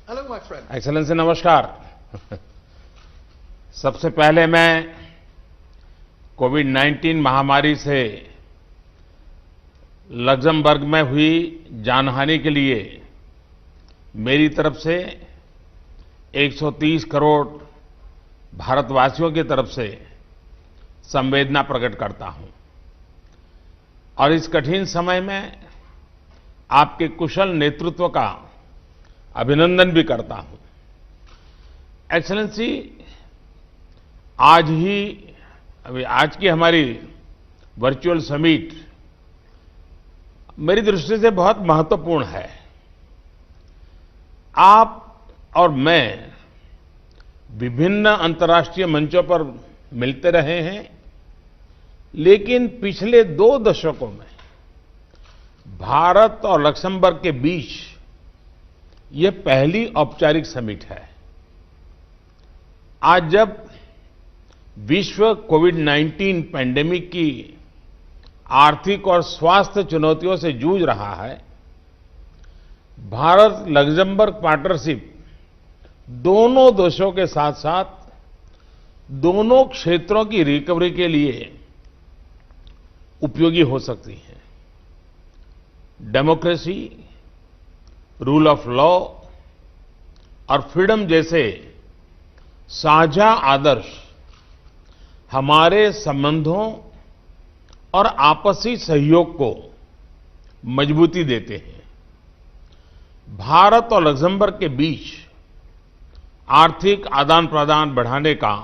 Hello, my friend. Excellency नमस्कार। सबसे पहले मैं कोविड-19 महामारी से लग्जमबर्ग में हुई जानहानि के लिए मेरी तरफ से 130 करोड़ भारतवासियों की तरफ से संवेदना प्रकट करता हूं और इस कठिन समय में आपके कुशल नेतृत्व का अभिनंदन भी करता हूं। एक्सेलेंसी, आज की हमारी वर्चुअल समिट मेरी दृष्टि से बहुत महत्वपूर्ण है। आप और मैं विभिन्न अंतर्राष्ट्रीय मंचों पर मिलते रहे हैं, लेकिन पिछले 2 दशकों में भारत और लक्समबर्ग के बीच ये पहली औपचारिक समिट है। आज जब विश्व कोविड-19 पैंडेमिक की आर्थिक और स्वास्थ्य चुनौतियों से जूझ रहा है, भारत लक्समबर्ग पार्टनरशिप दोनों देशों के साथ साथ दोनों क्षेत्रों की रिकवरी के लिए उपयोगी हो सकती है। डेमोक्रेसी, रूल ऑफ लॉ और फ्रीडम जैसे साझा आदर्श हमारे संबंधों और आपसी सहयोग को मजबूती देते हैं। भारत और लक्समबर्ग के बीच आर्थिक आदान प्रदान बढ़ाने का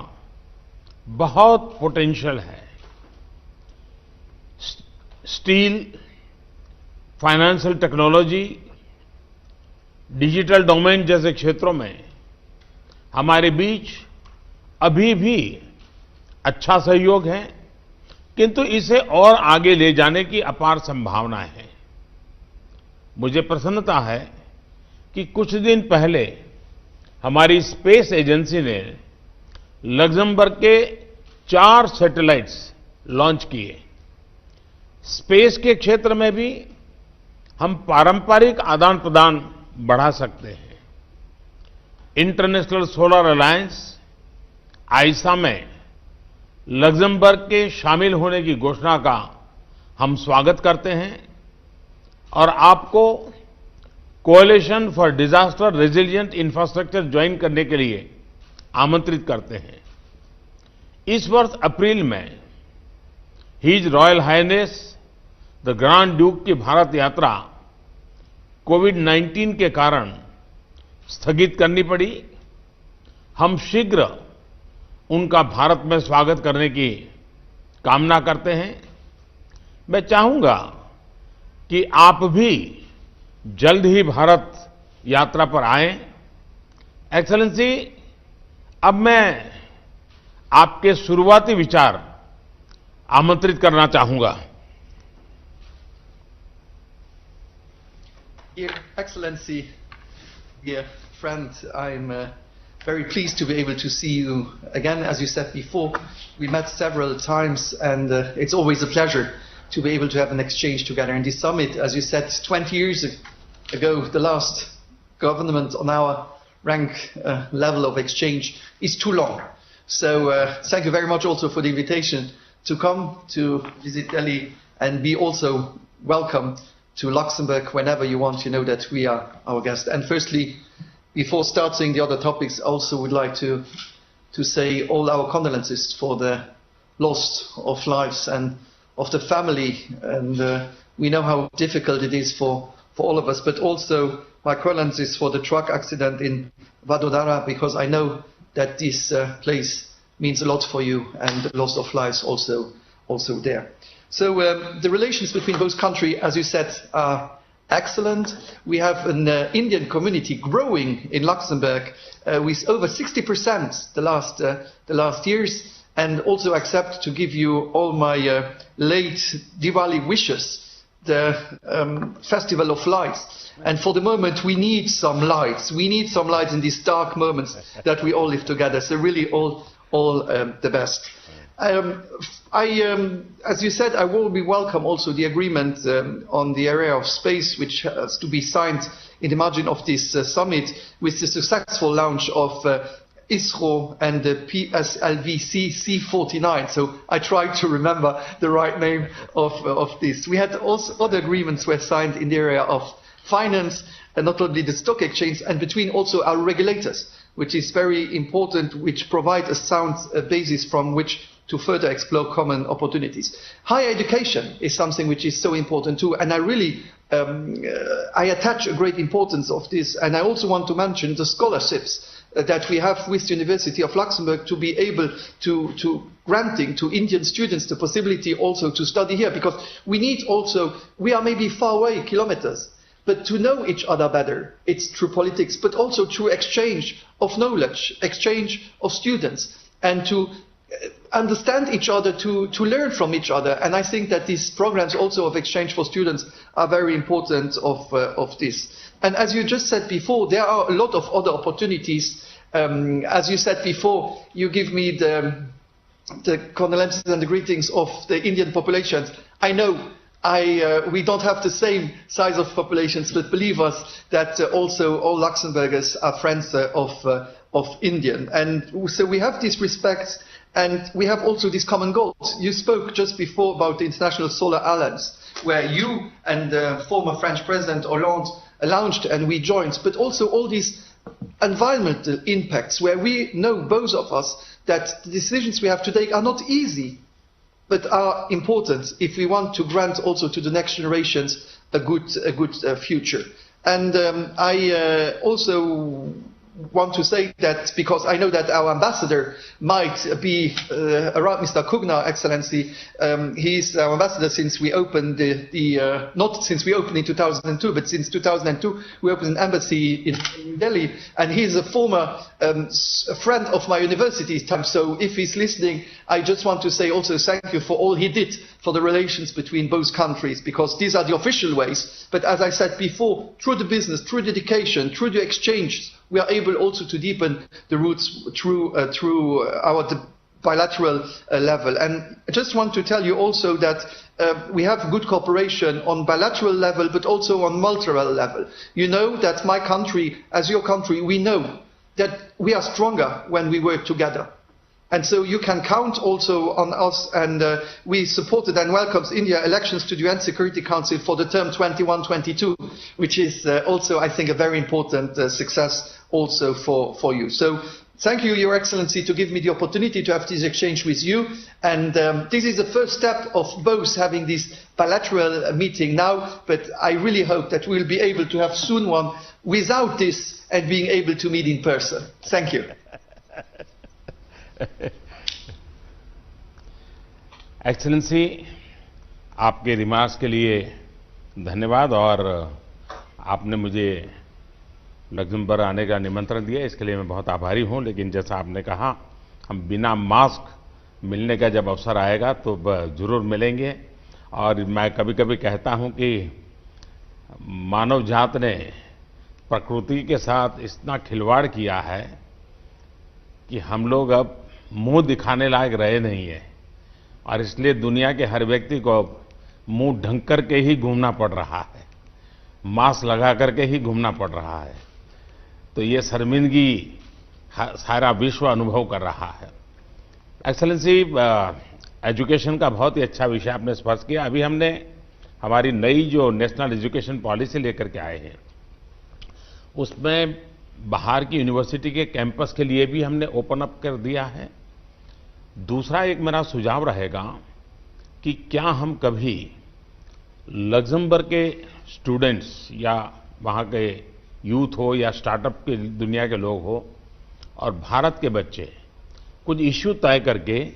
बहुत पोटेंशियल है। Steel, financial technology, digital domain जैसे क्षेत्रों में हमारे बीच अभी भी अच्छा सहयोग है, किंतु इसे और आगे ले जाने की अपार संभावनाएं हैं। मुझे प्रसन्नता है कि कुछ दिन पहले हमारी स्पेस एजेंसी ने लक्समबर्ग के 4 सैटेलाइट्स लॉन्च किए। स्पेस के क्षेत्र में भी हम पारंपरिक आदान प्रदान बढ़ा सकते हैं। इंटरनेशनल सोलर अलायंस आईसा में लक्समबर्ग के शामिल होने की घोषणा का हम स्वागत करते हैं और आपको coalition for disaster resilient infrastructure join करने के लिए आमंत्रित करते हैं। इस वर्ष अप्रैल में his royal highness the grand duke की भारत यात्रा कोविड-19 के कारण स्थगित करनी पड़ी। हम शीघ्र उनका भारत में स्वागत करने की कामना करते हैं। मैं चाहूंगा कि आप भी जल्द ही भारत यात्रा पर आएं। एक्सेलेंसी, अब मैं आपके शुरुआती विचार आमंत्रित करना चाहूंगा। Your Excellency, dear friend, I'm very pleased to be able to see you again. As you said before, we met several times, and it's always a pleasure to be able to have an exchange together. And this summit, as you said, 20 years ago, the last government on our rank level of exchange is too long. So thank you very much also for the invitation to come to visit Delhi and be also welcome to Luxembourg whenever you want. You know that we are our guest. And firstly, before starting the other topics, I also would like to say all our condolences for the loss of lives and of the family. And we know how difficult it is for all of us, but also my condolences for the truck accident in Vadodara, because I know that this place means a lot for you, and the loss of lives also there. So the relations between both countries, as you said, are excellent. We have an Indian community growing in Luxembourg with over 60% the last years, and also accept to give you all my late Diwali wishes, the Festival of Lights. And for the moment, we need some lights. We need some lights in these dark moments that we all live together. So really all the best. As you said, I will be welcome also the agreement on the area of space, which has to be signed in the margin of this summit, with the successful launch of ISRO and the PSLV C49. So I tried to remember the right name of this. We had also other agreements were signed in the area of finance, and not only the stock exchange, and between also our regulators, which is very important, which provide a sound basis from which to further explore common opportunities. Higher education is something which is so important too, and I really I attach a great importance of this, and I also want to mention the scholarships that we have with the University of Luxembourg to be able to granting to Indian students the possibility also to study here, because we need also, we are maybe far away, kilometers, but to know each other better, it's through politics, but also through exchange of knowledge, exchange of students, and to understand each other, to learn from each other. And I think that these programs also of exchange for students are very important of this. And as you just said before, there are a lot of other opportunities. As you said before, you give me the condolences and the greetings of the Indian populations. I know we don't have the same size of populations, but believe us that also all Luxembourgers are friends of Indian. And so we have this respect, and we have also these common goals. You spoke just before about the International Solar Alliance, where you and former French President Hollande launched and we joined, but also all these environmental impacts, where we know, both of us, that the decisions we have to take are not easy, but are important if we want to grant also to the next generations a good future. And I also want to say that, because I know that our ambassador might be around, Mr. Kugner, Excellency. He's our ambassador since we opened not since we opened in 2002, but since 2002 we opened an embassy in New Delhi, and he's a former friend of my university time. So if he's listening, I just want to say also thank you for all he did for the relations between both countries, because these are the official ways. But as I said before, through the business, through the education, through the exchange, we are able also to deepen the roots through our bilateral level. And I just want to tell you also that we have good cooperation on bilateral level, but also on multilateral level. You know that my country, as your country, we know that we are stronger when we work together. And so you can count also on us, and we supported and welcomed India elections to the UN Security Council for the term 21-22, which is also, I think, a very important success also for you. So thank you, Your Excellency, to give me the opportunity to have this exchange with you. And this is the first step of both having this bilateral meeting now, but I really hope that we'll be able to have soon one without this and being able to meet in person. Thank you. Excellency, आपके remarks के लिए धन्यवाद, और आपने मुझे Luxembourg आने का निमंत्रण दिया, इसके लिए मैं बहुत आभारी हूं। लेकिन जैसा आपने कहा, हम बिना मास्क मिलने का जब अवसर आएगा तो जरूर मिलेंगे। और मैं कभी कभी कहता हूं कि मानव जात ने प्रकृति के साथ इतना खिलवाड़ किया है कि हम लोग अब मुंह दिखाने लायक रहे नहीं है, और इसलिए दुनिया के हर व्यक्ति को मुंह ढक करके ही घूमना पड़ रहा है, मास्क लगा करके ही घूमना पड़ रहा है। तो ये शर्मिंदगी सारा विश्व अनुभव कर रहा है। एक्सेलेंसी, एजुकेशन का बहुत ही अच्छा विषय आपने स्पर्श किया। अभी हमने हमारी नई जो नेशनल एजुकेशन पॉलिसी लेकर के आए हैं, उसमें बाहर की यूनिवर्सिटी के कैंपस के लिए भी हमने ओपन अप कर दिया है। दूसरा एक मेरा सुझाव रहेगा कि क्या हम कभी लग्जमबर्ग के स्टूडेंट्स या वहाँ के यूथ हो या स्टार्टअप के दुनिया के लोग हो और भारत के बच्चे कुछ इश्यू तय करके